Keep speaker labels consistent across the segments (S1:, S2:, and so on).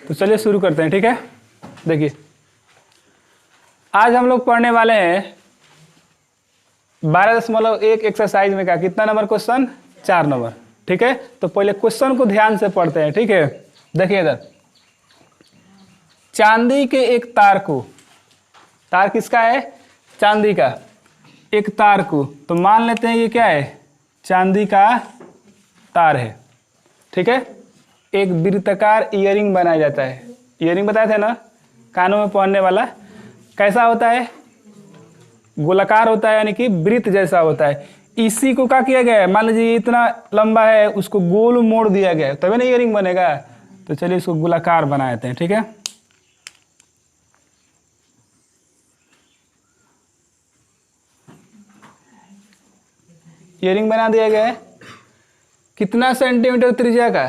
S1: तो चलिए शुरू करते हैं, ठीक है। देखिए आज हम लोग पढ़ने वाले हैं 12.1 एक्सरसाइज में का कितना नंबर क्वेश्चन, 4 नंबर, ठीक है। तो पहले क्वेश्चन को ध्यान से पढ़ते हैं, ठीक है। देखिए इधर, चांदी के एक तार को, तार किसका है, चांदी का, एक तार को, तो मान लेते हैं ये क्या है, चांदी का तार है, ठीक है। एक वृत्ताकार ईयरिंग बनाया जाता है। ईयरिंग बताए थे ना, कानों में पहनने वाला, कैसा होता है, गोलाकार होता है, यानी कि वृत्त जैसा होता है। इसी को क्या किया गया है, मान लीजिए इतना लंबा है, उसको गोल मोड़ दिया गया है, तभी ना ईयरिंग बनेगा। तो चलिए इसको गोलाकार बना देते हैं, ठीक है। ईयरिंग बना दिया गया है, कितना सेंटीमीटर त्रिज्या का,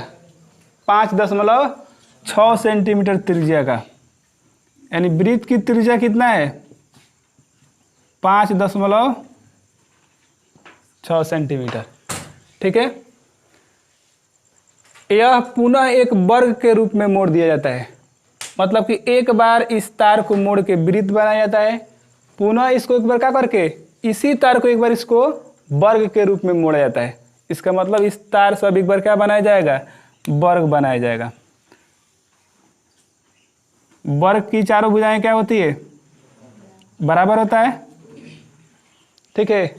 S1: 5.6 सेंटीमीटर त्रिज्या का, यानी वृत्त की त्रिज्या कितना है, 5.6 सेंटीमीटर, ठीक है। यह पुनः एक वर्ग के रूप में मोड़ दिया जाता है, मतलब कि एक बार इस तार को मोड़ के वृत्त बनाया जाता है, पुनः इसको एक बार क्या करके, इसी तार को एक बार इसको वर्ग के रूप में मोड़ा जाता है। इसका मतलब इस तार से अब एक बार क्या बनाया जाएगा, वर्ग बनाया जाएगा। वर्ग की चारों भुजाएं क्या होती है, बराबर होता है, ठीक है।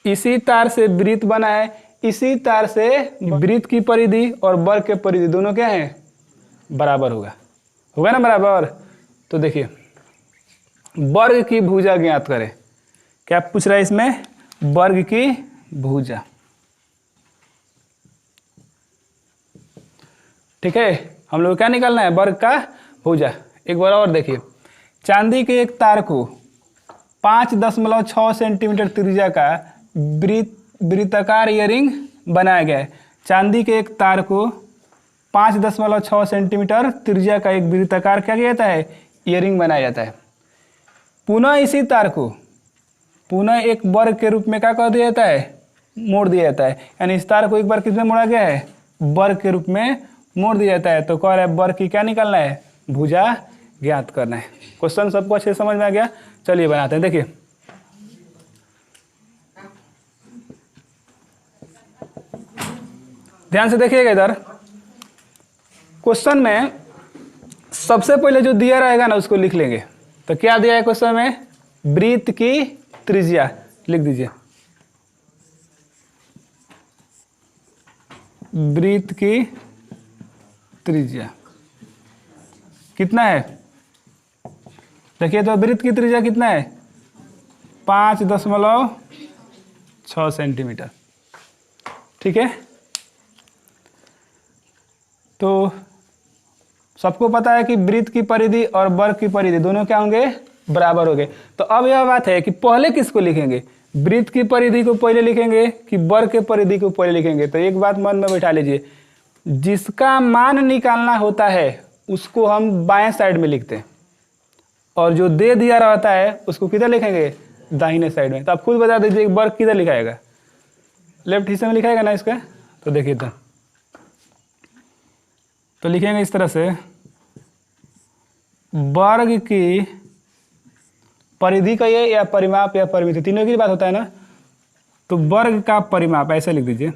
S1: इसी तार से वृत्त बना है, इसी तार से वृत्त की परिधि और वर्ग के परिधि दोनों क्या है, बराबर होगा, होगा ना बराबर। तो देखिए वर्ग की भुजा ज्ञात करें, क्या पूछ रहा है इसमें, वर्ग की भुजा, ठीक है। हम लोग क्या निकालना है, वर्ग का भुजा। एक बार और देखिए, चांदी के एक तार को 5.6 सेंटीमीटर त्रिज्या का वृत्ताकार ईयरिंग बनाया गया है। चांदी के एक तार को 5.6 सेंटीमीटर त्रिज्या का एक वृत्ताकार क्या किया जाता है, ईयरिंग बनाया जाता है। पुनः इसी तार को पुनः एक वर्ग के रूप में क्या कर दिया जाता है, मोड़ दिया जाता है, यानी इस तार को एक बार किसमें मोड़ा गया है, वर्ग के रूप में मोड़ दिया जाता है। तो कह रहा है वर्ग की क्या निकालना है, भुजा ज्ञात करना है। क्वेश्चन सबको अच्छे समझ में आ गया, चलिए बनाते हैं। देखिए ध्यान से देखिएगा, इधर क्वेश्चन में सबसे पहले जो दिया रहेगा ना उसको लिख लेंगे। तो क्या दिया है क्वेश्चन में, वृत्त की त्रिज्या लिख दीजिए, वृत्त की त्रिज्या कितना है, देखिए तो वृत्त की त्रिज्या कितना है, 5.6 सेंटीमीटर, ठीक है। तो सबको पता है कि वृत्त की परिधि और वर्ग की परिधि दोनों क्या होंगे, बराबर हो गए। तो अब यह बात है कि पहले किसको लिखेंगे, वृत्त की परिधि को पहले लिखेंगे कि वर्ग के परिधि को पहले लिखेंगे। तो एक बात मन में बैठा लीजिए, जिसका मान निकालना होता है उसको हम बाएं साइड में लिखते हैं, और जो दे दिया रहता है उसको किधर लिखेंगे, दाहिने साइड में। तो आप खुद बता दीजिए वर्ग किधर लिखाएगा, लेफ्ट हिस्से में लिखाएगा ना इसका। तो देखिए तो लिखेंगे इस तरह से, वर्ग की परिधि का ये, या परिमाप या परिमिति, तीनों की बात होता है ना। तो वर्ग का परिमाप ऐसे लिख दीजिए,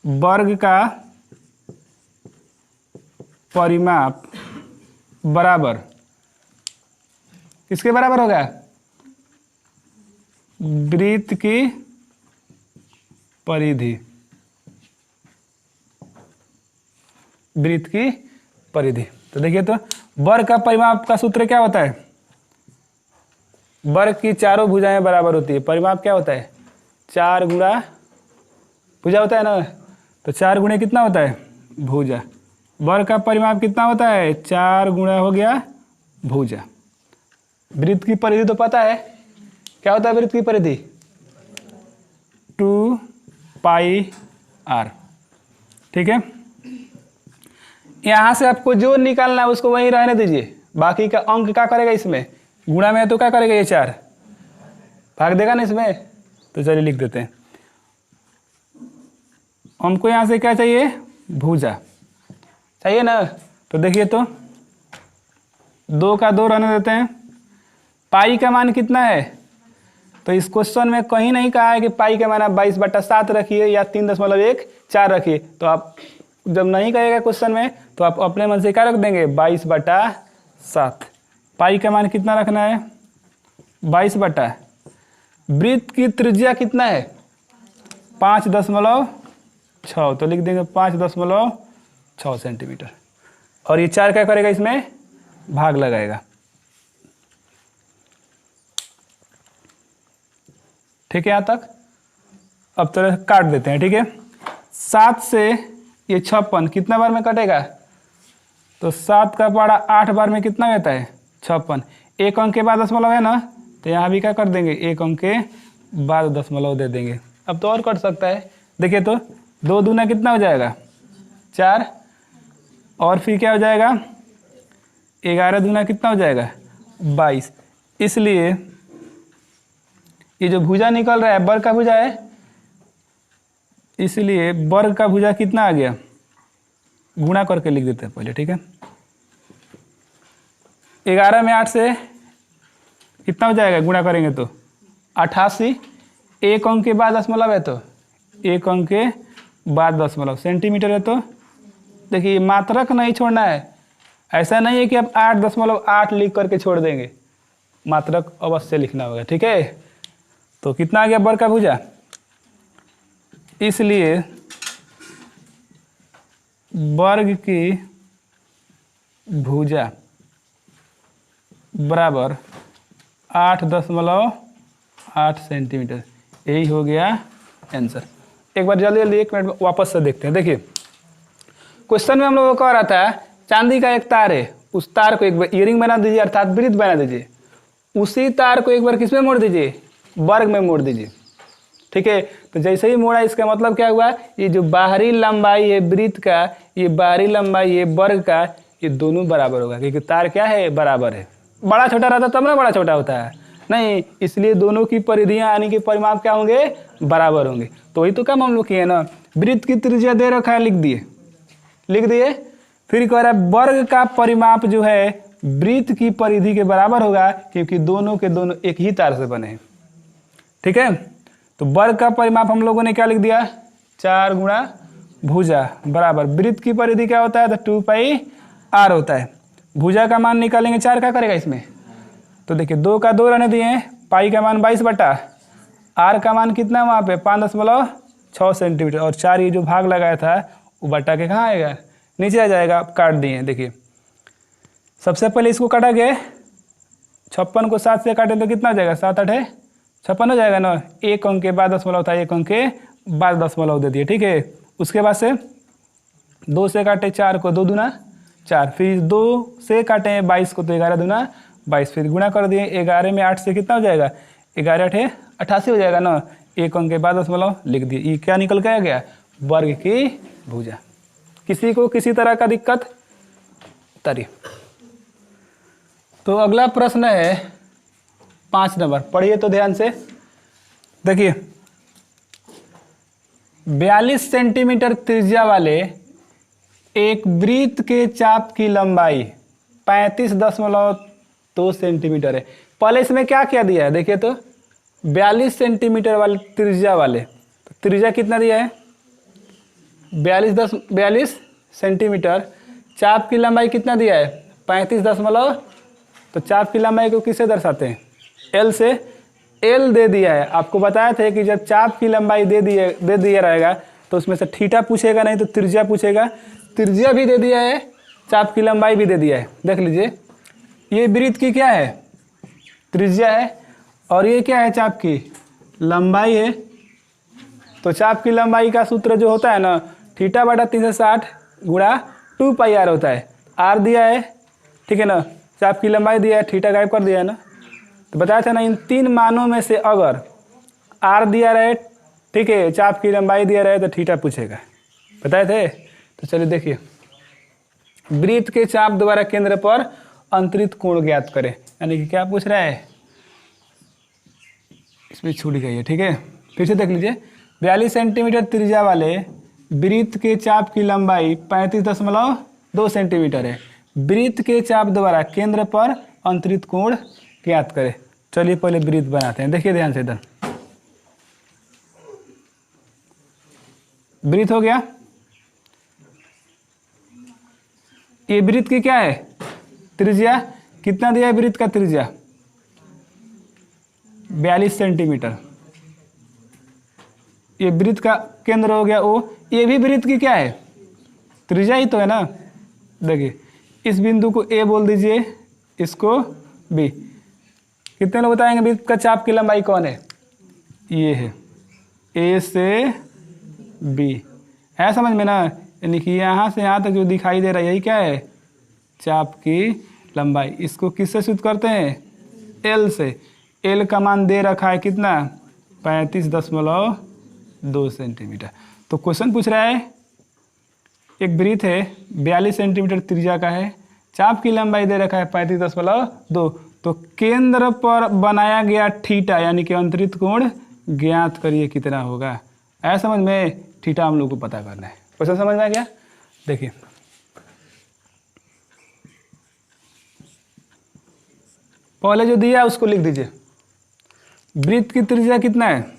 S1: वर्ग का परिमाप बराबर किसके बराबर होगा, वृत्त की परिधि, वृत्त की परिधि। तो देखिए तो वर्ग का परिमाप का सूत्र क्या होता है, वर्ग की चारों भुजाएं बराबर होती है, परिमाप क्या होता है, 4 गुणा भुजा होता है ना। तो 4 गुणे कितना होता है, भुजा। वर्ग का परिमाप कितना होता है, 4 गुणा हो गया भुजा। वृत्त की परिधि तो पता है, क्या होता है वृत्त की परिधि, 2πr, ठीक है। यहां से आपको जो निकालना है उसको वहीं रहने दीजिए, बाकी का अंक क्या करेगा, इसमें गुणा में है तो क्या करेगा, ये 4 भाग देगा ना इसमें। तो चलिए लिख देते हैं, हमको यहाँ से क्या चाहिए, भुजा चाहिए ना। तो देखिए तो 2 का 2 रहने देते हैं। पाई का मान कितना है? तो इस क्वेश्चन में कहीं नहीं कहा है कि पाई का मान आप 22/7 रखिए या 3.14 रखिए। तो आप जब नहीं कहेगा क्वेश्चन में तो आप अपने मन से क्या रख देंगे? 22/7। पाई का मान कितना रखना है? 22/। वृत्त की त्रिज्या कितना है? 5.6। तो लिख देंगे 5.6 सेंटीमीटर। और ये 4 क्या करेगा? इसमें भाग लगाएगा। ठीक है यहाँ तक? अब तो काट देते हैं। ठीक है, 7 से ये 56 कितना बार में कटेगा? तो 7 का पहाड़ा 8 बार में कितना रहता है? 56। एक अंक के बाद दशमलव है ना, तो यहाँ भी क्या कर देंगे? एक अंक के बाद दशमलव दे देंगे। अब तो और कट सकता है। देखिए तो 2 दूना कितना हो जाएगा? 4। और फिर क्या हो जाएगा? 11 दूना कितना हो जाएगा? 22। इसलिए ये जो भुजा निकल रहा है वर्ग का भुजा है, इसलिए वर्ग का भुजा कितना आ गया? गुणा करके लिख देते हैं पहले। ठीक है, 11 में 8 से कितना हो जाएगा? गुणा करेंगे तो 88। एक अंक के बाद दशमलव है तो एक अंक के बाद दशमलव। सेंटीमीटर है तो देखिए मात्रक नहीं छोड़ना है। ऐसा नहीं है कि आप 8.8 लिख करके छोड़ देंगे, मात्रक अवश्य लिखना होगा। ठीक है, तो कितना आ गया वर्ग का भुजा? इसलिए वर्ग की भुजा बराबर 8.8 सेंटीमीटर। यही हो गया आंसर। एक बार जल्दी जल्दी 1 मिनट वापस से देखते हैं। देखिए क्वेश्चन में हम लोगों को कह रहा था चांदी का एक तार है, उस तार को एक बार इयरिंग बना दीजिए, अर्थात वृत्त बना दीजिए। उसी तार को एक बार किस में मोड़ दीजिए? वर्ग में मोड़ दीजिए। ठीक है, तो जैसे ही मोड़ा इसका मतलब क्या हुआ? ये जो बाहरी लंबाई है वृत्त का, ये बाहरी लंबाई है वर्ग का, ये दोनों बराबर होगा, क्योंकि तार क्या है? बराबर है। बड़ा छोटा रहता तब ना बड़ा छोटा होता है, नहीं, इसलिए दोनों की परिधियां यानी कि परिमाप क्या होंगे? बराबर होंगे। तो वही तो काम हम लोग किए ना, वृत्त की त्रिज्या दे रखा है, लिख दिए। फिर कह रहा है वर्ग का परिमाप जो है वृत्त की परिधि के बराबर होगा, क्योंकि दोनों के दोनों एक ही तार से बने हैं। ठीक है, तो वर्ग का परिमाप हम लोगों ने क्या लिख दिया? 4 गुणा भुजा बराबर वृत्त की परिधि क्या होता है? तो 2πr होता है। भुजा का मान निकालेंगे 4, क्या करेगा इसमें? तो देखिए 2 का 2 रहने दिए हैं। पाई का मान 22/। आर का मान कितना है वहाँ पे? 5.6 सेंटीमीटर। और 4 ये जो भाग लगाया था वो बटा के कहाँ आएगा? नीचे आ जाएगा। आप काट दिए। देखिए सबसे पहले इसको काटा गया, 56 को 7 से काटे तो कितना हो जाएगा? 7 8 56 हो जाएगा ना। एक अंक के बाद दशमलव था, एक अंक के बाद दशमलव दे दिए। ठीक है, उसके बाद से 2 से काटे 4 को, 2 दूना 4। फिर 2 से काटे 22 को, तो 11 दूना 22। फिर गुणा कर दिए। 11 में 8 से कितना हो जाएगा? 11 8 88 हो जाएगा ना। एक अंक के बाद दशमलव लिख दिए। ये क्या निकल के आ गया? वर्ग की भुजा। किसी को किसी तरह का दिक्कत? उतारिए। तो अगला प्रश्न है 5 नंबर, पढ़िए तो ध्यान से। देखिए 42 सेंटीमीटर त्रिज्या वाले एक वृत्त के चाप की लंबाई 35.2 सेंटीमीटर है। पहले इसमें क्या क्या दिया है? देखिए तो 42 सेंटीमीटर वाले त्रिज्या वाले, तो त्रिज्या कितना दिया है? 42 सेंटीमीटर। चाप की लंबाई कितना दिया है? 35 तो चाप की लंबाई को किससे दर्शाते हैं? एल से। एल दे दिया है। आपको बताया था कि जब चाप की लंबाई दे दिया रहेगा तो उसमें से थीटा पूछेगा, नहीं तो त्रिज्या पूछेगा। त्रिज्या भी दे दिया है, चाप की लंबाई भी दे दिया है। देख लीजिए, ये वृत्त की क्या है? त्रिज्या है, और ये क्या है? चाप की लंबाई है। तो चाप की लंबाई का सूत्र जो होता है ना, θ/360 गुणा 2πr होता है। आर दिया है, ठीक है ना, चाप की लंबाई दिया है, थीटा गायब कर दिया है ना। तो बताया था ना, इन 3 मानों में से अगर आर दिया रहे, ठीक है, चाप की लंबाई दिया रहे, तो थीटा पूछेगा। बताए थे? तो चलिए देखिए, वृत्त के चाप द्वारा केंद्र पर अंतरित कोण ज्ञात करें। यानी कि क्या पूछ रहा है? इसमें छूट गई है। ठीक है, फिर से देख लीजिए। 42 सेंटीमीटर त्रिज्या वाले वृत्त के चाप की लंबाई 35.2 सेंटीमीटर है। वृत्त के चाप द्वारा केंद्र पर अंतरित कोण ज्ञात करें। चलिए पहले वृत्त बनाते हैं, देखिए ध्यान से इधर। वृत्त हो गया। ये वृत्त की क्या है? त्रिज्या। कितना दिया है वृत्त का त्रिज्या? 42 सेंटीमीटर। ये वृत्त का केंद्र हो गया O। ये भी वृत्त की क्या है? त्रिज्या ही तो है ना। देखिए इस बिंदु को A बोल दीजिए, इसको B। कितने लोग बताएंगे वृत्त का चाप की लंबाई कौन है? ये है A से B। है समझ में ना? यानी कि यहाँ से यहाँ तक जो दिखाई दे रहा है यही क्या है? चाप की लंबाई। इसको किससे सूत्र करते हैं? L से। L का मान दे रखा है कितना? 35.2 सेंटीमीटर। तो क्वेश्चन पूछ रहा है एक वृत्त है 42 सेंटीमीटर त्रिज्या का है, चाप की लंबाई दे रखा है 35.2। तो केंद्र पर बनाया गया थीटा यानी कि अंतरित कोण ज्ञात करिए कितना होगा। ऐसा समझ में? थीटा हम लोग को पता करना है। क्वेश्चन समझ में आ गया? देखिए पहले जो दिया उसको लिख दीजिए। वृत्त की त्रिज्या कितना है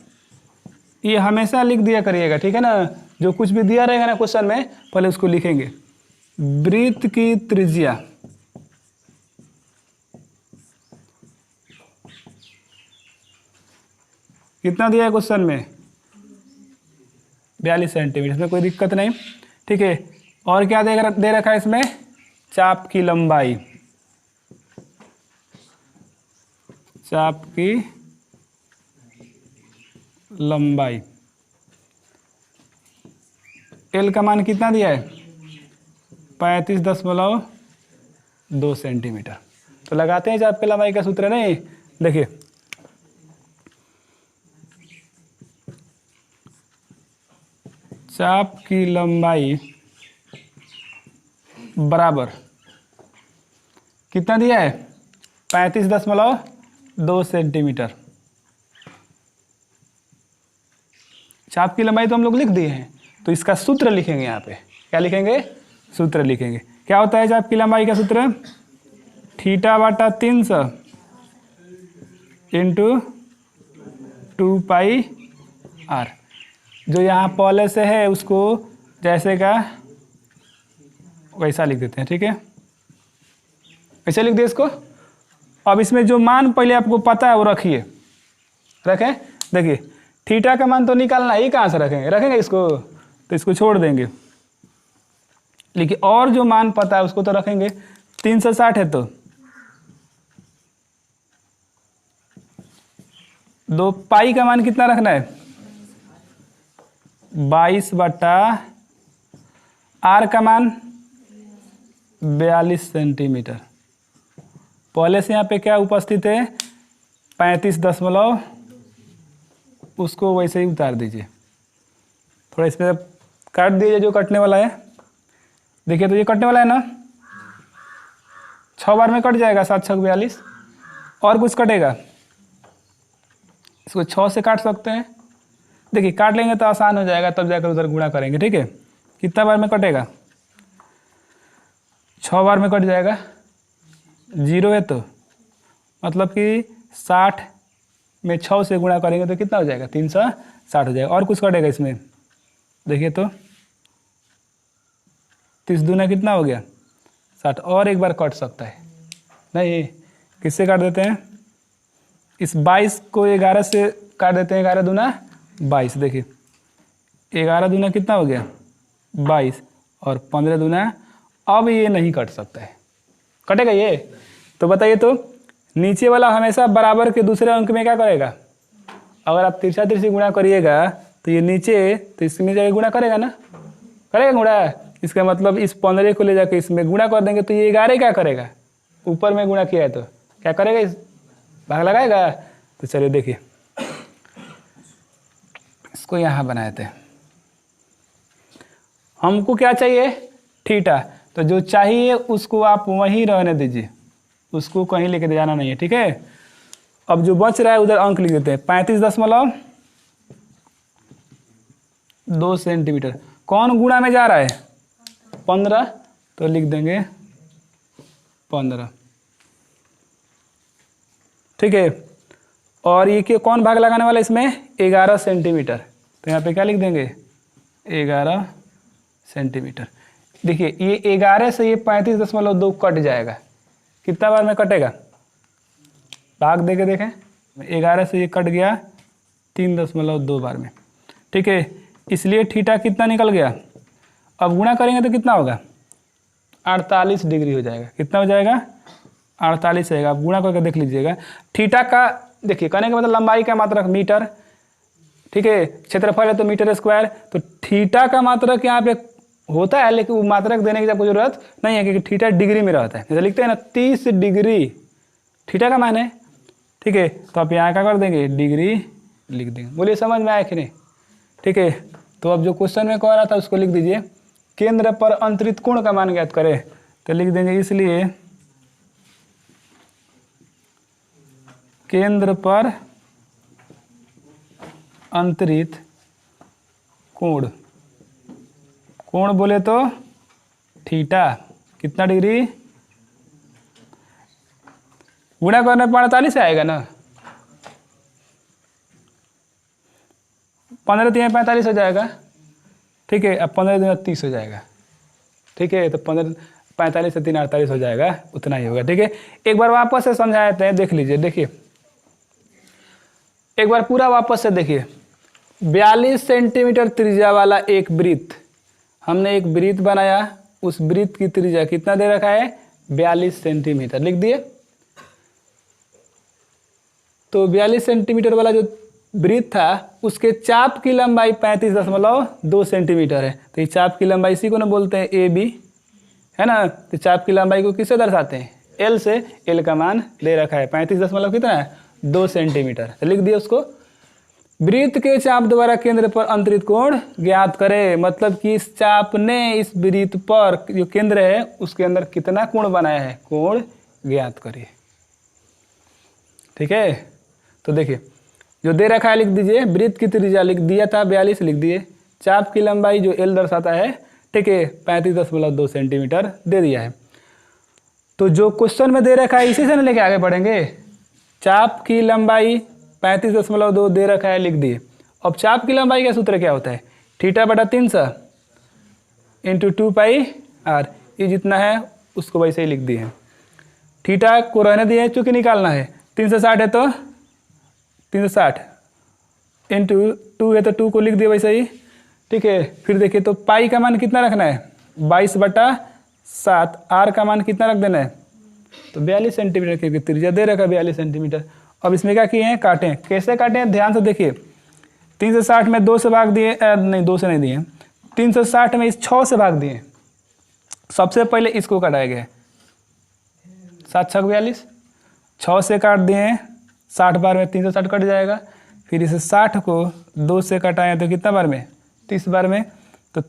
S1: ये हमेशा लिख दिया करिएगा, ठीक है ना। जो कुछ भी दिया रहेगा ना क्वेश्चन में पहले उसको लिखेंगे। वृत्त की त्रिज्या कितना दिया है क्वेश्चन में? 42 सेंटीमीटर। इसमें कोई दिक्कत नहीं, ठीक है। और क्या दे रखा है इसमें? चाप की लंबाई। चाप की लंबाई L का मान कितना दिया है? 35.2 सेंटीमीटर। तो लगाते हैं चाप की लंबाई का सूत्र नहीं। देखिए चाप की लंबाई बराबर कितना दिया है? 35.2 सेंटीमीटर। चाप की लंबाई तो हम लोग लिख दिए हैं, तो इसका सूत्र लिखेंगे। यहाँ पे क्या लिखेंगे? सूत्र लिखेंगे। क्या होता है चाप की लंबाई का सूत्र? θ/300 इंटू 2πr। जो यहाँ पहले से है उसको जैसे का वैसा लिख देते हैं, ठीक है। ऐसे लिख दिए इसको। अब इसमें जो मान पहले आपको पता है वो रखिए, रखें। देखिए थीटा का मान तो निकालना ही, कहाँ से रखेंगे इसको, तो इसको छोड़ देंगे। लेकिन और जो मान पता है उसको तो रखेंगे। 360 है तो 2 पाई का मान कितना रखना है? 22/r का मान 42 सेंटीमीटर। पहले से यहाँ पे क्या उपस्थित है? 35 उसको वैसे ही उतार दीजिए। थोड़ा इसमें काट दीजिए जो कटने वाला है। देखिए तो ये कटने वाला है ना, 6 बार में कट जाएगा। 7 6 42। और कुछ कटेगा? इसको 6 से काट सकते हैं। देखिए काट लेंगे तो आसान हो जाएगा, तब जाकर उधर गुणा करेंगे, ठीक है। कितना बार में कटेगा? 6 बार में कट जाएगा। 0 है तो मतलब कि 60 में 6 से गुणा करेंगे तो कितना हो जाएगा? 360 हो जाएगा। और कुछ कटेगा इसमें? देखिए तो 30 दूना कितना हो गया? 60। और एक बार कट सकता है नहीं, किससे काट देते हैं? इस 22 को 11 से काट देते हैं। 11 दूना 22। देखिए 11 दूना कितना हो गया? 22। और 15 दूना, अब ये नहीं कट सकता है। कटेगा ये? तो बताइए तो नीचे वाला हमेशा बराबर के दूसरे अंक में क्या करेगा? अगर आप तिरछा तिरछी गुणा करिएगा तो ये नीचे, तो इसमें जाके गुणा करेगा ना, करेगा गुणा। इसका मतलब इस 15 को ले जाके इसमें गुणा कर देंगे तो ये 11 क्या करेगा? ऊपर में गुणा किया है तो क्या करेगा? इस भाग लगाएगा। तो चलिए देखिए इसको यहाँ बनाए थे। हमको क्या चाहिए? थीटा। तो जो चाहिए उसको आप वहीं रहने दीजिए, उसको कहीं लेके जाना नहीं है, ठीक है। अब जो बच रहा है उधर अंक लिख देते हैं। 35.2 सेंटीमीटर। कौन गुणा में जा रहा है? 15। तो लिख देंगे 15। ठीक है, और ये कौन भाग लगाने वाला है इसमें? 11 सेंटीमीटर। तो यहाँ पे क्या लिख देंगे? 11 सेंटीमीटर। देखिए ये 11 से ये 35.2 कट जाएगा। कितना बार में कटेगा? भाग दे के देखें। 11 से ये कट गया 3.2 बार में। ठीक है, इसलिए थीटा कितना निकल गया? अब गुणा करेंगे तो कितना होगा? 48 डिग्री हो जाएगा। कितना हो जाएगा? 48 रहेगा। आप गुणा करके देख लीजिएगा। थीटा का देखिए, कहने का मतलब लंबाई का मात्रक मीटर, ठीक है, क्षेत्रफल है तो मीटर स्क्वायर। तो थीटा का मात्रक यहाँ पे होता है, लेकिन वो मात्रक देने की आपको जरूरत नहीं है, क्योंकि थीटा डिग्री में रहता है। जैसे लिखते हैं ना 30 डिग्री थीटा का मान है। ठीक है, तो आप यहाँ क्या कर देंगे? डिग्री लिख देंगे। बोलिए समझ में आया कि नहीं? ठीक है, तो अब जो क्वेश्चन में कह रहा था उसको लिख दीजिए। केंद्र पर अंतरित कोण का मान ज्ञात करें, तो लिख देंगे इसलिए केंद्र पर अंतरित कोण, कोण बोले तो थीटा कितना डिग्री? गुणा करने पर 48 से आएगा ना। 15 3 45 हो जाएगा। ठीक है, अब 15 दिन 30 हो जाएगा। ठीक है, तो 15 45 से 3 48 हो जाएगा, उतना ही होगा। ठीक है, एक बार वापस से समझाते हैं, देख लीजिए। देखिए एक बार पूरा वापस से देखिए। 42 सेंटीमीटर त्रिज्या वाला एक वृत्त, हमने एक वृत्त बनाया। उस वृत्त की त्रिज्या कितना दे रखा है? 42 सेंटीमीटर लिख दिए। तो 42 सेंटीमीटर वाला जो वृत्त था उसके चाप की लंबाई 35.2 सेंटीमीटर है। तो ये चाप की लंबाई इसी को ना बोलते हैं ए बी, है ना। तो चाप की लंबाई को किससे दर्शाते हैं? एल से। एल का मान दे रखा है 35 कितना है? 2 सेंटीमीटर। तो लिख दिए उसको। वृत्त के चाप द्वारा केंद्र पर अंतरित कोण ज्ञात करें, मतलब कि इस चाप ने इस वृत्त पर जो केंद्र है उसके अंदर कितना कोण बनाया है, कोण ज्ञात करिए। ठीक है, तो देखिए जो दे रखा है लिख दीजिए। वृत्त की त्रिज्या लिख दिया था 42, लिख दिए। चाप की लंबाई जो एल दर्शाता है, ठीक है, 35.2 सेंटीमीटर दे दिया है। तो जो क्वेश्चन में दे रखा है इसी से ना लेके आगे बढ़ेंगे। चाप की लंबाई 35.2 दे रखा है, लिख दिए। अब चाप की लंबाई का सूत्र क्या होता है? थीटा बटा 300 इंटू 2 पाई आर। ये जितना है उसको वैसे ही लिख दिए हैं। थीटा को रहने दिए चूंकि निकालना है। 360 है तो 360 इंटू 2 है तो 2 को लिख दिया वैसे ही। ठीक है, फिर देखिए तो पाई का मान कितना रखना है? 22/7। आर का मान कितना रख देना है? तो 42 सेंटीमीटर, क्योंकि त्रिज्या दे रखा है 42 सेंटीमीटर। अब इसमें क्या किए हैं? काटे हैं। कैसे काटे हैं ध्यान से देखिए। 360 में 2 से भाग दिए, नहीं 2 से नहीं दिए, 360 में इस 6 से भाग दिए। सबसे पहले इसको काटा गया 7 6 42, 6 से काट दिए, 60 बार में 360 कट जाएगा। फिर इस 60 को 2 से कटाएं तो कितना बार में? 30 बार में। तो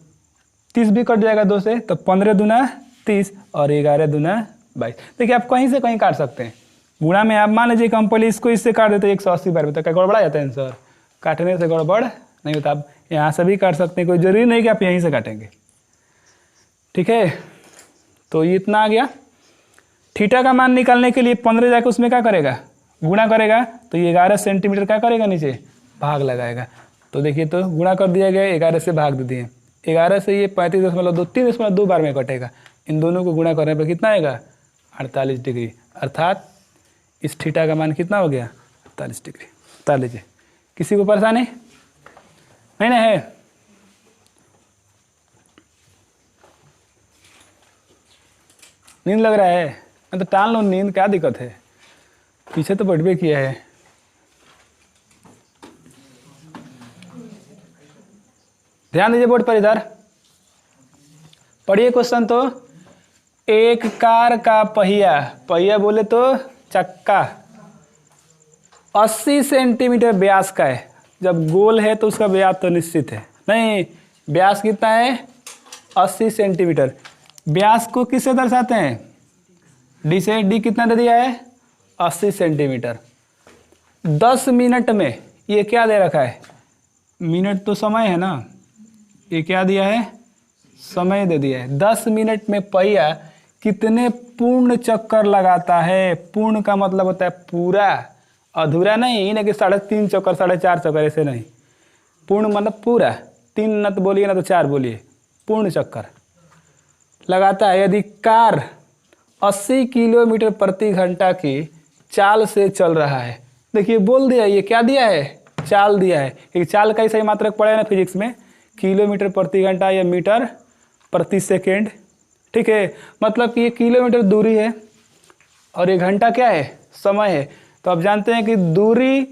S1: 30 भी कट जाएगा 2 से, तो 15 दूना 30 और 11 दूना 22। देखिए आप कहीं से कहीं काट सकते हैं। गुणा में आप मान लीजिए कि हम पहले इसको इससे काट देते 180 बार में, तो क्या गड़बड़ा जाता है आंसर? काटने से गड़बड़ नहीं होता। आप यहाँ से भी काट सकते हैं, कोई जरूरी नहीं कि आप यहीं से काटेंगे। ठीक है, तो ये इतना आ गया। थीटा का मान निकालने के लिए 15 जाकर उसमें क्या करेगा? गुणा करेगा। तो ये 11 सेंटीमीटर क्या करेगा? नीचे भाग लगाएगा। तो देखिए तो गुणा कर दिया गया, 11 से भाग दे दिए। 11 से ये 35.2 3.2 बार में कटेगा। इन दोनों को गुणा करने पर कितना आएगा? 48 डिग्री। अर्थात इस थीटा का मान कितना हो गया? 48 डिग्री। बता लीजिए, किसी को परेशानी नहीं ना है? नींद लग रहा है? तो टाल लो नींद, क्या दिक्कत है? पीछे तो बैठबे किया है। ध्यान दीजिए बोर्ड पर इधर पढ़िए क्वेश्चन। तो एक कार का पहिया, पहिया बोले तो चक्का, 80 सेंटीमीटर व्यास का है। जब गोल है तो उसका व्यास तो निश्चित है, नहीं व्यास कितना है? 80 सेंटीमीटर। व्यास को किससे दर्शाते हैं? डी से। डी कितना दे दिया है? 80 सेंटीमीटर। 10 मिनट में ये क्या दे रखा है? मिनट तो समय है ना, ये क्या दिया है? समय दे दिया है। 10 मिनट में पहिया कितने पूर्ण चक्कर लगाता है। पूर्ण का मतलब होता है पूरा, अधूरा नहीं ना कि 3.5 चक्कर 4.5 चक्कर, ऐसे नहीं। पूर्ण मतलब पूरा, 3 न तो बोलिए ना तो 4 बोलिए, पूर्ण चक्कर लगाता है यदि कार 80 किलोमीटर प्रति घंटा की चाल से चल रहा है। देखिए बोल दिया, ये क्या दिया है, चाल दिया है। क्योंकि चाल का ही सही मात्रक पड़े ना फिजिक्स में, किलोमीटर प्रति घंटा या मीटर प्रति सेकेंड। ठीक है, मतलब कि ये किलोमीटर दूरी है और ये घंटा क्या है, समय है। तो आप जानते हैं कि दूरी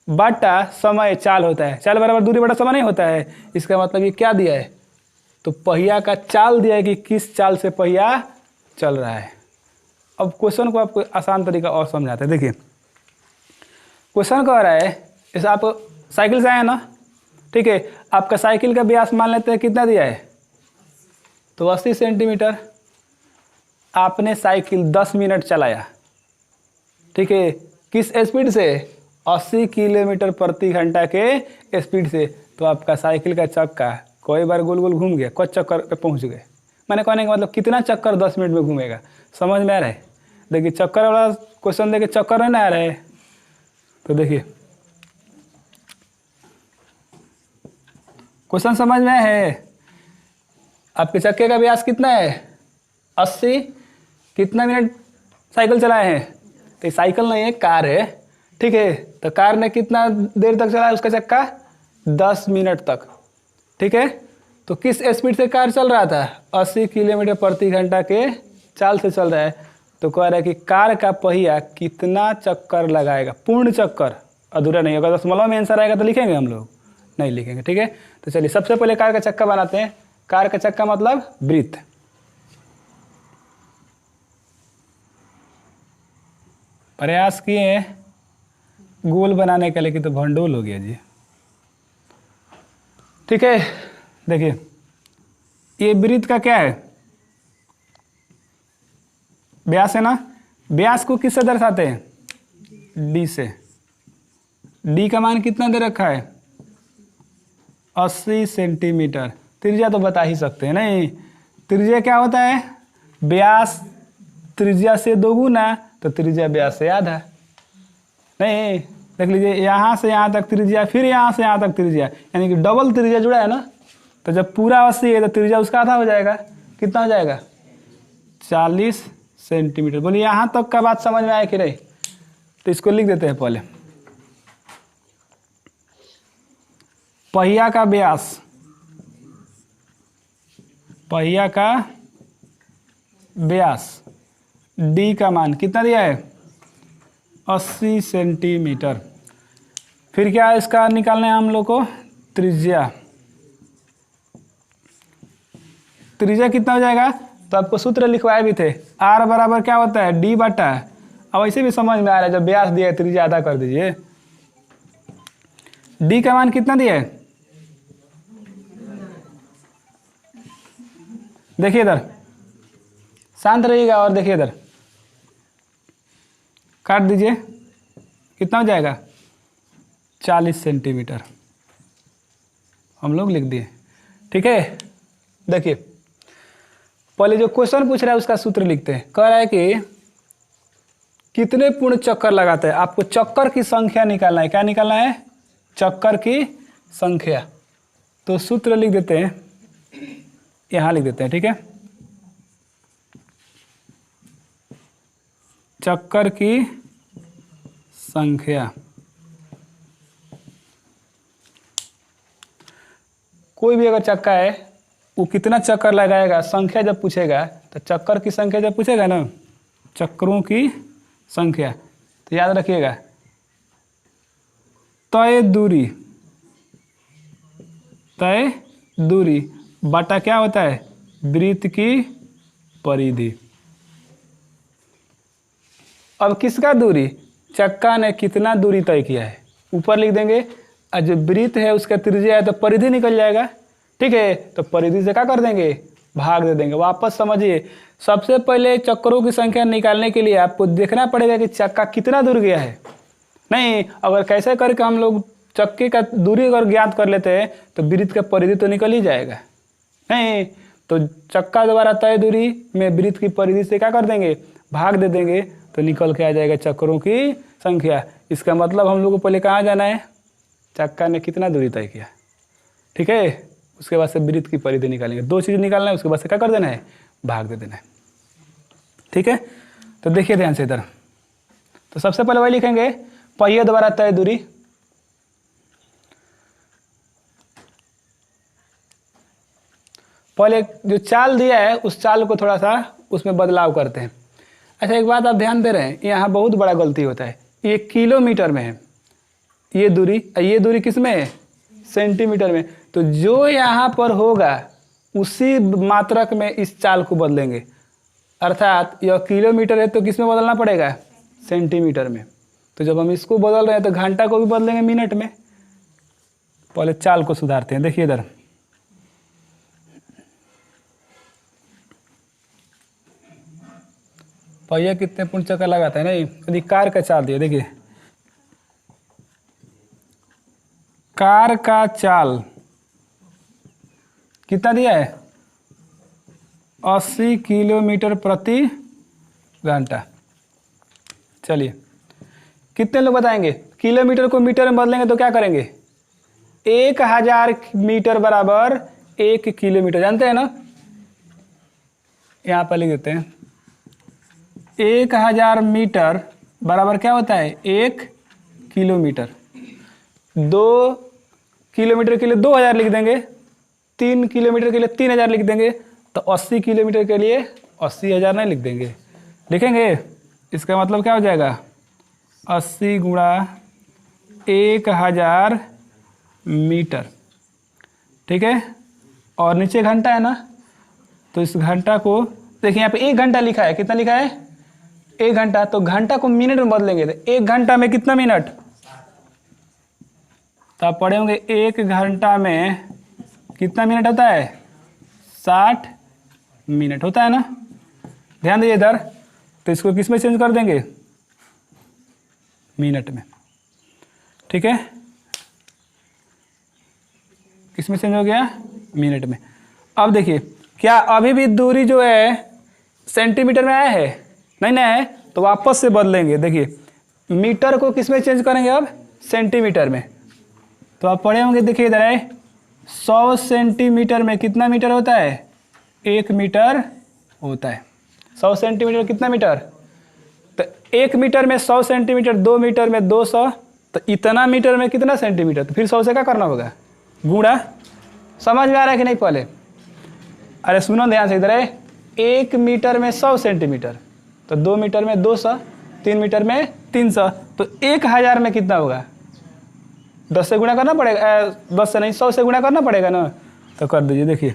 S1: बटा समय चाल होता है। चाल बराबर दूरी बटा समय नहीं होता है। इसका मतलब ये क्या दिया है, तो पहिया का चाल दिया है कि किस चाल से पहिया चल रहा है। अब क्वेश्चन को आपको आसान तरीका और समझाते हैं। देखिए क्वेश्चन कह रहा है, जैसे आप साइकिल से आए ना, ठीक है, आपका साइकिल का व्यास मान लेते हैं कितना दिया है, तो 80 सेंटीमीटर। आपने साइकिल 10 मिनट चलाया, ठीक है, किस स्पीड से, 80 किलोमीटर प्रति घंटा के स्पीड से। तो आपका साइकिल का चक्का कई बार गोल गोल घूम गया, कुछ चक्कर पे पहुंच गए। मैंने कहने का मतलब कितना चक्कर 10 मिनट में घूमेगा, समझ में आ रहा है। देखिए चक्कर वाला क्वेश्चन देखिए, चक्कर नहीं आ रहा है। तो देखिए क्वेश्चन समझ में है। आपके चक्के का व्यास कितना है, 80, कितना मिनट साइकिल चलाए हैं, तो साइकिल नहीं है, कार है। ठीक है, तो कार ने कितना देर तक चलाया उसका चक्का, 10 मिनट तक। ठीक है, तो किस स्पीड से कार चल रहा था, 80 किलोमीटर प्रति घंटा के चाल से चल रहा है। तो कह रहा है कि कार का पहिया कितना चक्कर लगाएगा, पूर्ण चक्कर, अधूरा नहीं। अगर दशमलव में आंसर आएगा तो लिखेंगे हम लोग, नहीं लिखेंगे। ठीक है, तो चलिए सबसे पहले कार का चक्का बनाते हैं। कार का चक्का मतलब वृत्त। प्रयास किए गोल बनाने के लिए कि तो भंडोल हो गया जी। ठीक है, देखिए ये वृत्त का क्या है, व्यास है ना। व्यास को किससे दर्शाते हैं, डी से। डी का मान कितना दे रखा है, 80 सेंटीमीटर। त्रिज्या तो बता ही सकते हैं, नहीं त्रिज्या क्या होता है, व्यास त्रिज्या से दोगुना, तो त्रिज्या व्यास से आधा। नहीं देख लीजिए, यहाँ से यहाँ तक त्रिज्या, फिर यहाँ से यहाँ तक त्रिज्या, यानी कि डबल त्रिज्या जुड़ा है ना। तो जब पूरा 80 है तो त्रिज्या उसका आधा हो जाएगा, कितना हो जाएगा, 40 सेंटीमीटर। बोलिए यहाँ तक का बात समझ में आया कि नहीं। तो इसको लिख देते हैं पहले, पहिया का व्यास, पहिया का व्यास, डी का मान कितना दिया है, 80 सेंटीमीटर। फिर क्या इसका निकालना है हम लोग को, त्रिज्या। त्रिज्या कितना हो जाएगा, तो आपको सूत्र लिखवाए भी थे, आर बराबर क्या होता है, डी बटा। अब ऐसे भी समझ में आ रहा है, जब व्यास दिया है त्रिज्या आधा कर दीजिए। डी का मान कितना दिया है, देखिए इधर, शांत रहिएगा और देखिए इधर, काट दीजिए, कितना हो जाएगा, 40 सेंटीमीटर हम लोग लिख दिए। ठीक है, देखिए पहले जो क्वेश्चन पूछ रहा है उसका सूत्र लिखते हैं। कह रहा है कि कितने पूर्ण चक्कर लगाते हैं, आपको चक्कर की संख्या निकालना है। क्या निकालना है, चक्कर की संख्या। तो सूत्र लिख देते हैं, यहां लिख देते हैं। ठीक है, चक्कर की संख्या। कोई भी अगर चक्का है वो कितना चक्कर लगाएगा, संख्या जब पूछेगा, तो चक्कर की संख्या जब पूछेगा ना, चक्करों की संख्या, तो याद रखिएगा तय दूरी, तय दूरी बटा क्या होता है, वृत्त की परिधि। अब किसका दूरी, चक्का ने कितना दूरी तय किया है, ऊपर लिख देंगे। और जो वृत्त है उसका त्रिज्या है तो परिधि निकल जाएगा। ठीक है, तो परिधि से क्या कर देंगे, भाग दे देंगे। वापस समझिए, सबसे पहले चक्करों की संख्या निकालने के लिए आपको देखना पड़ेगा कि चक्का कितना दूर गया है। नहीं, अगर कैसे करके हम लोग चक्के का दूरी अगर ज्ञात कर लेते हैं तो वृत्त का परिधि तो निकल ही जाएगा। नहीं, तो चक्का द्वारा तय दूरी में वृत्त की परिधि से क्या कर देंगे, भाग दे देंगे, तो निकल के आ जाएगा चक्करों की संख्या। इसका मतलब हम लोग को पहले कहाँ जाना है, चक्का ने कितना दूरी तय किया, ठीक है, उसके बाद से वृत्त की परिधि निकालेंगे। दो चीज़ निकालना है, उसके बाद से क्या कर देना है, भाग दे देना है, ठीक है। तो देखिए ध्यान से इधर, तो सबसे पहले वही लिखेंगे पहिए द्वारा तय दूरी, पहले जो चाल दिया है उस चाल को थोड़ा सा उसमें बदलाव करते हैं। अच्छा एक बात आप ध्यान दे रहे हैं, यहाँ बहुत बड़ा गलती होता है, ये किलोमीटर में है ये दूरी किस में है, सेंटीमीटर में। तो जो यहाँ पर होगा उसी मात्रक में इस चाल को बदलेंगे, अर्थात यह किलोमीटर है तो किस में बदलना पड़ेगा, सेंटीमीटर में। तो जब हम इसको बदल रहे हैं तो घंटा को भी बदलेंगे मिनट में। पहले चाल को सुधारते हैं, देखिए इधर पहिया कितने पूर्ण चक्कर लगाता है, नहीं यदि कार का चाल दिया, देखिए कार का चाल कितना दिया है, 80 किलोमीटर प्रति घंटा। चलिए कितने लोग बताएंगे, किलोमीटर को मीटर में बदलेंगे तो क्या करेंगे, 1000 मीटर बराबर 1 किलोमीटर, जानते हैं ना। यहाँ पर लिख देते हैं 1000 मीटर बराबर क्या होता है, 1 किलोमीटर। 2 किलोमीटर के लिए 2000 लिख देंगे, 3 किलोमीटर के लिए 3000 लिख देंगे, तो 80 किलोमीटर के लिए 80,000 नहीं लिख देंगे, लिखेंगे। इसका मतलब क्या हो जाएगा, 80 गुणा 1000 मीटर, ठीक है। और नीचे घंटा है ना, तो इस घंटा को देखिए यहाँ पे 1 घंटा लिखा है, कितना लिखा है, 1 घंटा, तो घंटा को मिनट में बदलेंगे तो 1 घंटा में कितना मिनट, तो आप पढ़े होंगे 1 घंटा में कितना मिनट होता है, 60 मिनट होता है ना। ध्यान दीजिए इधर, तो इसको किस में चेंज कर देंगे, मिनट में, ठीक है। किस में चेंज हो गया, मिनट में। अब देखिए क्या अभी भी दूरी जो है सेंटीमीटर में आया है, नहीं ना है, तो वापस से बदलेंगे। देखिए मीटर को किस में चेंज करेंगे, अब सेंटीमीटर में। तो आप पढ़े होंगे, देखिए इधर है 100 सेंटीमीटर में कितना मीटर होता है, 1 मीटर होता है। 100 सेंटीमीटर कितना मीटर, तो 1 मीटर में 100 सेंटीमीटर, 2 मीटर में 200, तो इतना मीटर में कितना सेंटीमीटर, तो फिर 100 से क्या करना होगा, गुणा। समझ में आ रहा है कि नहीं पहले, अरे सुनो ध्यान से, इधर है 1 मीटर में 100 सेंटीमीटर, तो 2 मीटर में 200, 3 मीटर में 300, तो 1000 में कितना होगा, 10 से गुणा करना पड़ेगा, 10 से नहीं 100 से गुणा करना पड़ेगा ना, तो कर दीजिए। देखिए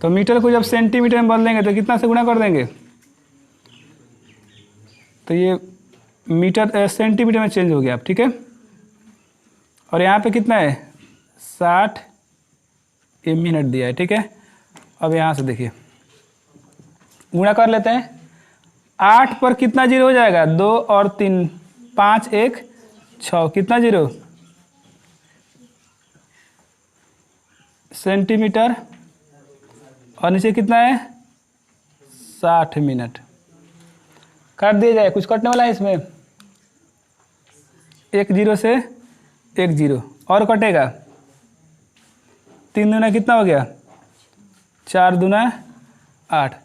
S1: तो मीटर को जब सेंटीमीटर में बदलेंगे तो कितना से गुणा कर देंगे, तो ये मीटर सेंटीमीटर में चेंज हो गया अब, ठीक है। और यहाँ पे कितना है, 60 ये मिनट दिया है, ठीक है। अब यहाँ से देखिए गुणा कर लेते हैं, 8 पर कितना जीरो हो जाएगा, 2 और 3, 5 1 6, कितना जीरो, सेंटीमीटर, और नीचे कितना है, 60 मिनट। काट दिया जाए, कुछ कटने वाला है इसमें, 1 0 से 1 0 और कटेगा, 3 दूना कितना हो गया, 4 दूना 8।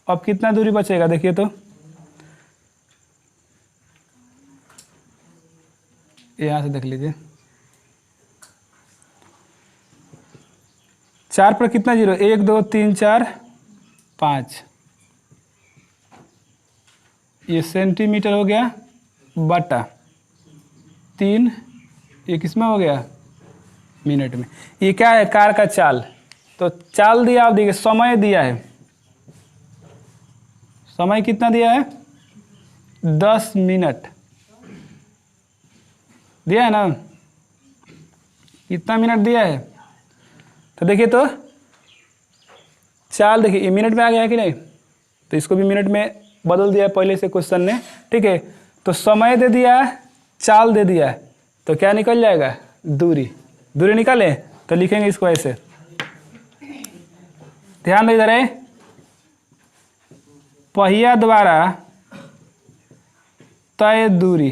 S1: अब कितना दूरी बचेगा, देखिए तो यहाँ से देख लीजिए, 4 पर कितना जीरो, 1 2 3 4 5, ये सेंटीमीटर हो गया, बटा 3, ये किस में हो गया, मिनट में। ये क्या है, कार का चाल। तो चाल दिया, आप देखिए समय दिया है, समय कितना दिया है, 10 मिनट दिया है ना, कितना मिनट दिया है, तो देखिए तो चाल देखिए ये मिनट में आ गया है कि नहीं, तो इसको भी मिनट में बदल दिया पहले से क्वेश्चन ने, ठीक है। तो समय दे दिया, चाल दे दिया, तो क्या निकल जाएगा, दूरी। दूरी निकालें तो लिखेंगे इसको ऐसे, ध्यान दो इधर है, पहिया द्वारा तय दूरी,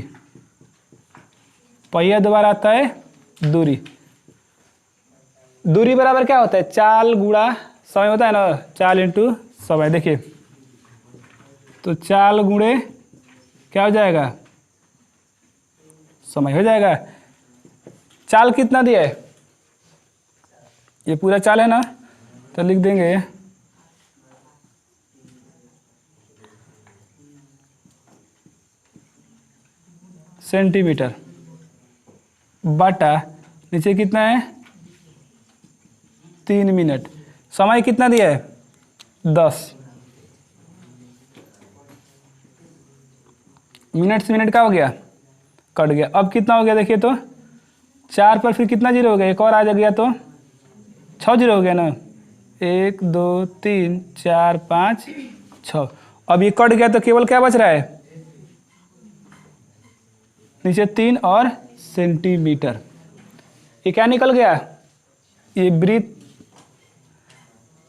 S1: पहिया द्वारा तय दूरी, दूरी बराबर क्या होता है, चाल गुणा समय होता है ना, चाल इंटू समय। देखिए तो चाल गुणे क्या हो जाएगा, समय हो जाएगा। चाल कितना दिया है, ये पूरा चाल है ना, तो लिख देंगे सेंटीमीटर बटा नीचे कितना है 3 मिनट। समय कितना दिया है 10, मिनट से मिनट का हो गया, कट गया। अब कितना हो गया देखिए तो 4 पर फिर कितना जीरो हो गया, एक और आ गया तो 6 जीरो हो गया ना, 1 2 3 4 5 6। अब ये कट गया तो केवल क्या बच रहा है, नीचे 3 और सेंटीमीटर। ये क्या निकल गया, ये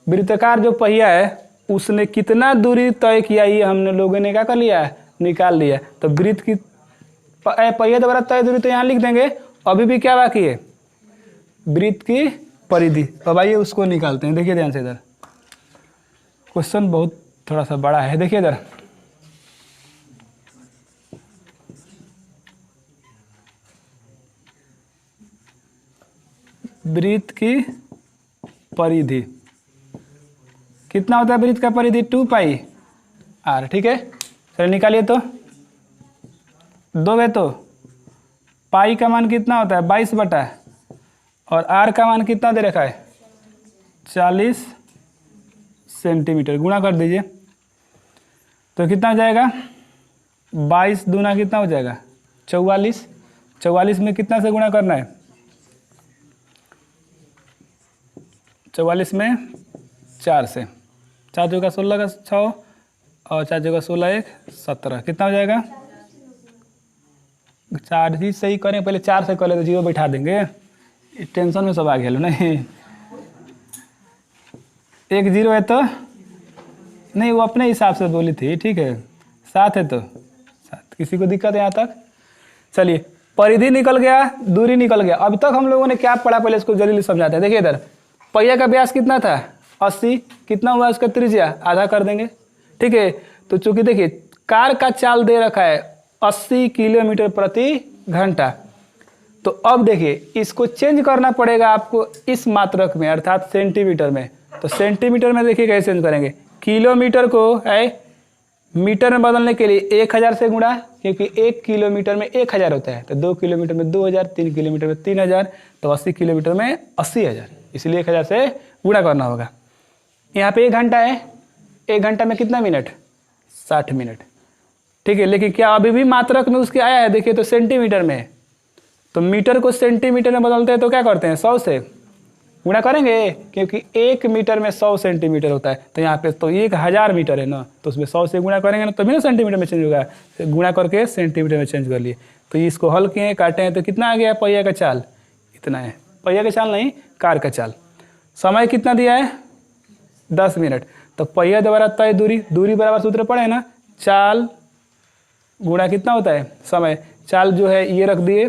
S1: वृत्ताकार जो पहिया है उसने कितना दूरी तय किया, ये हमने लोगों ने क्या कर लिया, निकाल लिया। तो वृत्त की पहिया द्वारा तय दूरी तो यहाँ लिख देंगे। अभी भी क्या बाकी है, वृत्त की परिधि। अब आइए उसको निकालते हैं। देखिए ध्यान से, इधर क्वेश्चन बहुत थोड़ा सा बड़ा है। देखिए इधर वृत्त की परिधि कितना होता है, वृत्त का परिधि 2 पाई आर। ठीक है, चलिए निकालिए तो 2 है तो पाई का मान कितना होता है 22 बटा, और आर का मान कितना दे रखा है 40 सेंटीमीटर। गुणा कर दीजिए तो कितना हो जाएगा, 22 दूना कितना हो जाएगा 44। 44 में कितना से गुणा करना है, 44 में 4 से, 4 जगह 16 का 6 और 4 जगह 16 1 17। कितना हो जाएगा, 4 ही सही करें, पहले 4 से कर ले तो 0 बैठा देंगे, टेंशन में सब आ गया लो। नहीं 1 0 है तो नहीं, वो अपने हिसाब से बोली थी। ठीक है 7 है तो 7, किसी को दिक्कत है यहाँ तक। चलिए परिधि निकल गया, दूरी निकल गया। अभी तक हम लोगों ने क्या पढ़ा, पहले इसको जल्दी समझाते हैं। देखिए इधर पहिया का व्यास कितना था 80, कितना हुआ उसका त्रिज्या, आधा कर देंगे। ठीक है, तो चूंकि देखिए कार का चाल दे रखा है 80 किलोमीटर प्रति घंटा, तो अब देखिए इसको चेंज करना पड़ेगा आपको इस मात्रक में, अर्थात सेंटीमीटर में। तो सेंटीमीटर में देखिए कैसे चेंज करेंगे, किलोमीटर को है मीटर में बदलने के लिए 1000 से गुणा, क्योंकि 1 किलोमीटर में 1000 होता है, तो 2 किलोमीटर में 2000, 3 किलोमीटर में 3000, तो 80 किलोमीटर में 80,000, इसलिए 1000 से गुणा करना होगा। यहाँ पे 1 घंटा है, 1 घंटा में कितना मिनट 60 मिनट। ठीक है, लेकिन क्या अभी भी मात्रक में उसके आया है, देखिए तो सेंटीमीटर में है, तो मीटर को सेंटीमीटर में बदलते हैं तो क्या करते हैं 100 से गुणा करेंगे, क्योंकि 1 मीटर में 100 सेंटीमीटर होता है। तो यहाँ पे तो 1000 मीटर है ना, तो उसमें 100 से गुणा करेंगे ना तभी ना सेंटीमीटर में चेंज होगा, तो गुणा करके सेंटीमीटर में चेंज कर लिए। तो इसको हल किए, काटे हैं तो कितना आ गया, पहिया का चाल इतना है, पहिया का चाल नहीं कार का चाल। समय कितना दिया है 10 मिनट। तो पहिया द्वारा तय दूरी, दूरी बराबर सूत्र पढ़े ना, चाल गुणा कितना होता है समय। चाल जो है ये रख दिए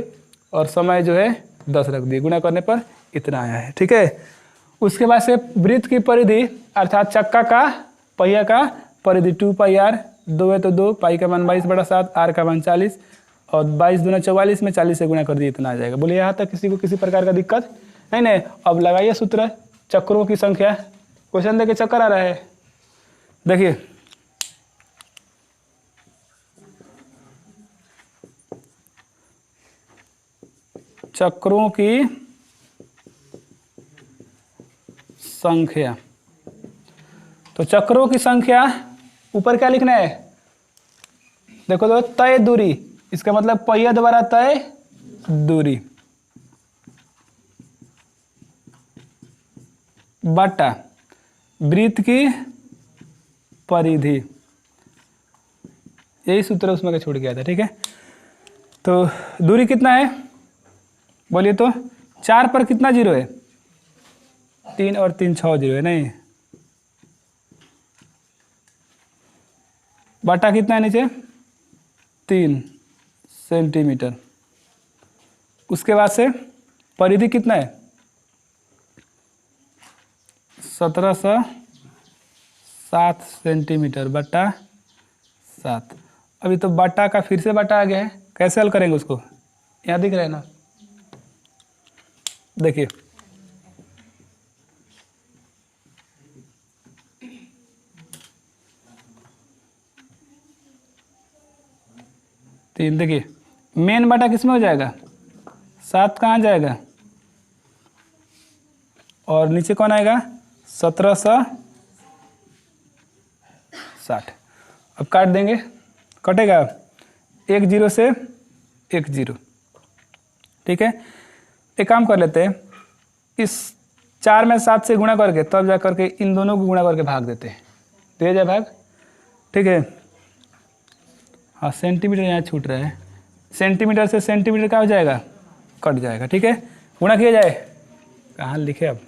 S1: और समय जो है 10 रख दिए, गुणा करने पर इतना आया है। ठीक है, उसके बाद से वृत्त की परिधि अर्थात चक्का का पहिया का परिधि 2 पाई आर, 2 है तो 2, पाई का मान 22 बटा 7, आर का मान 40, और 22 दूना 44 में 40 से गुणा कर दिए, इतना आ जाएगा। बोलिए यहाँ तक किसी को किसी प्रकार का दिक्कत नहीं। अब लगाइए सूत्र, चक्रों की संख्या। क्वेश्चन देखिए चक्कर आ रहा है, देखिए चक्रों की संख्या। तो चक्रों की संख्या ऊपर क्या लिखना है, देखो तो तय दूरी, इसका मतलब पहिया द्वारा तय दूरी बटा वृत्त की परिधि, यही सूत्र उसमें का छूट गया था। ठीक है, तो दूरी कितना है बोलिए तो 4 पर कितना जीरो है? 3 और 3 6 जीरो है नहीं। बटा कितना है नीचे? 3 सेंटीमीटर। उसके बाद से परिधि कितना है? 1707 सेंटीमीटर बटा 7। अभी तो बटा का फिर से बटा आ गया है, कैसे हल करेंगे उसको? यहाँ दिख रहा है ना, देखिए तीन, देखिए मेन बटा किस में हो जाएगा? 7 कहाँ जाएगा? और नीचे कौन आएगा? 1760। अब काट देंगे, कटेगा 1 0 से 1 0। ठीक है, एक काम कर लेते हैं, इस 4 में 7 से गुणा करके तब जा करके इन दोनों को गुणा करके भाग देते हैं, तो ये जाए भाग। ठीक है, हाँ सेंटीमीटर यहाँ छूट रहा है, सेंटीमीटर से सेंटीमीटर क्या हो जाएगा? कट जाएगा। ठीक है, गुणा किया जाए, कहाँ लिखे अब?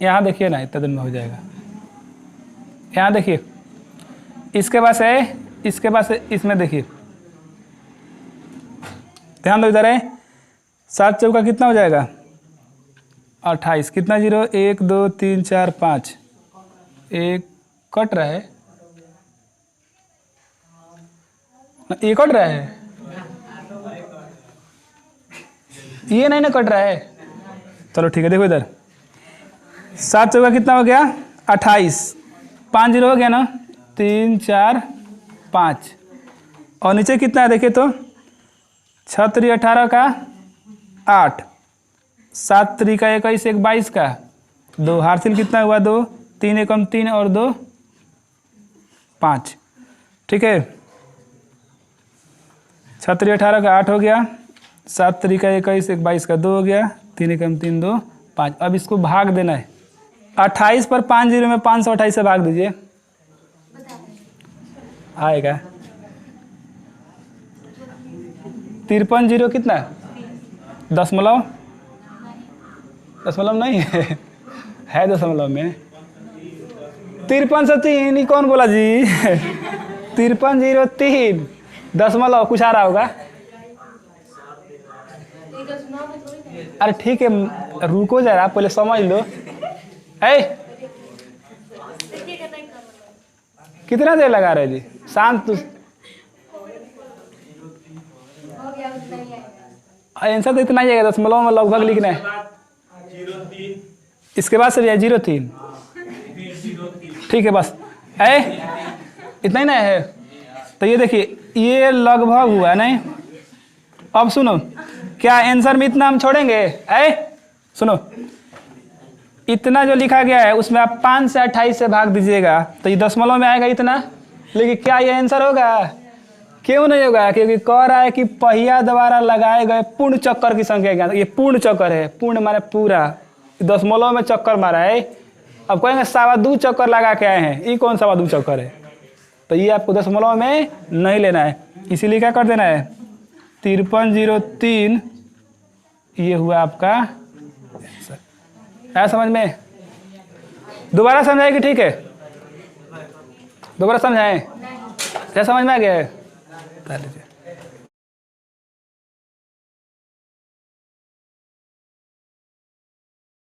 S1: यहाँ देखिए ना, इतना दिन में हो जाएगा। यहाँ देखिए, इसके पास है, इसके पास है, इसमें देखिए, ध्यान दो इधर है। 7 चौका कितना हो जाएगा? 28। कितना जीरो? 1 2 3 4 5। एक कट रहा है ना, ये कट रहा है, ये नहीं ना कट रहा है। चलो ठीक है, देखो इधर 7 चौका कितना हो गया? 28। 5 जीरो हो गया ना, 3 4 5। और नीचे कितना है देखिए तो, 6 3 18 का 8, 7 3 का 21 1 22 का 2, हार्सिल कितना हुआ? 2 3 1 3 और 2 5। ठीक है, 6 3 18 का 8 हो गया, 7 3 का 21 1 22 का 2 हो गया, 3 1 3 2 5। अब इसको भाग देना है, 28 पर 5 जीरो में 528 से भाग दीजिए, आएगा 53 जीरो कितना? दशमलव, दशमलव नहीं है दशमलव में। 53 से 3 ही कौन बोला जी? 53 जीरो 3 दशमलव कुछ आ रहा होगा। अरे ठीक है, रुको जरा, पहले समझ लो। कितना देर लगा रहे जी? शांत। आंसर तो इतना ही है, दशमलव में लगभग लिखना है। इसके बाद से भी है 0 3। ठीक है, बस इतना ही ना है। तो ये देखिए, ये लगभग हुआ नहीं। अब सुनो, क्या आंसर में इतना हम छोड़ेंगे? सुनो, इतना जो लिखा गया है उसमें आप 5 से 28 से भाग दीजिएगा तो ये दशमलव में आएगा इतना। लेकिन क्या ये आंसर होगा? क्यों नहीं होगा? क्योंकि कह रहा है कि पहिया द्वारा लगाए गए पूर्ण चक्कर की संख्या क्या? ये पूर्ण चक्कर है, पूर्ण माने पूरा, दशमलव में चक्कर मारा है। अब कहेंगे 2.25 चक्कर लगा के आए हैं, ये कौन 2.25 चक्कर है? तो ये आपको दशमलव में नहीं लेना है, इसीलिए क्या कर देना है? 5303 ये हुआ आपका आंसर। है समझ में? दोबारा समझाए कि ठीक है? दोबारा समझाएं? क्या समझ में आ गया है?